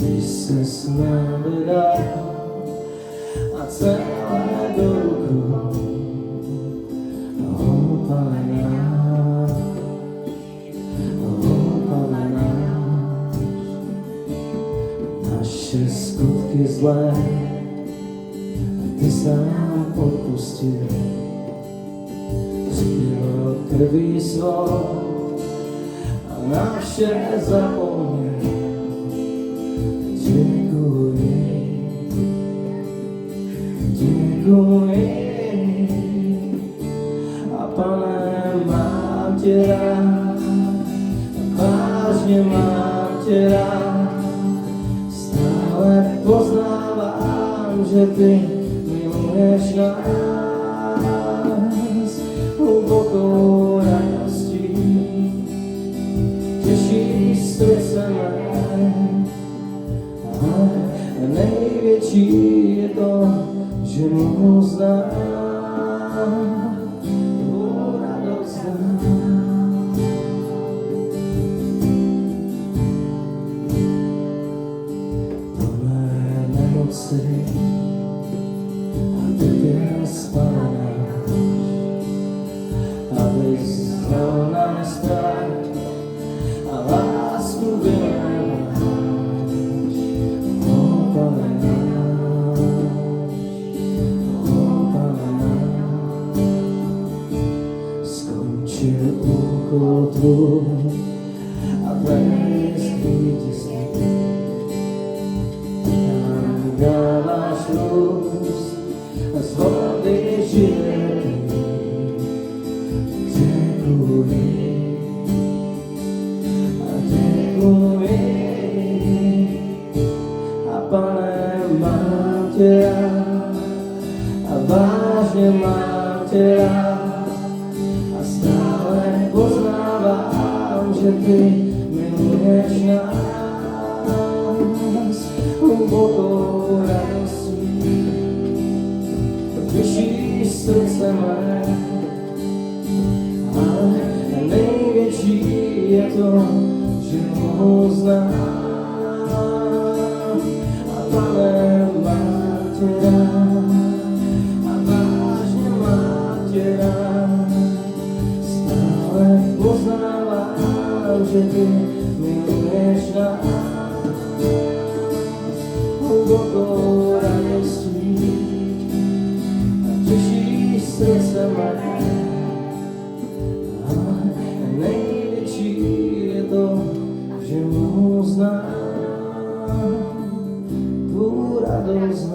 Ty ses nabral a celé do rukou opalená. Naše skutky zlé Ty sám odpustil, přijel krví svou a na vše zapomněl. Děkuji, a Pane, mám tě rád, vážně mám tě rád. Stále poznávám, že Ty miluješ nás hlubokou radostí. Těšíš srdce mé, ale největší je to, že mohu znát tvou radost. Plné nemoci a trpěl spadáš, abys znal na strach a lásku vyléváš. Skončil úkol tvůj a vést vítězství. Tam dáváš růst a z vody životy. Děkuji a děkuji, a Pane, mám tě rád a vážně mám tě rád. Poznávám, že Ty miluješ nás hlubokou radostí. Těšíš srdce mé, ale největší je to, že mohu znát. A Pane, mám tě rád a vážně mám tě rád. Poznávám, že Ty miluješ nás hlubokou radostí. Těšíš srdce mé, ale největší je to, že mohu znát tvou radost.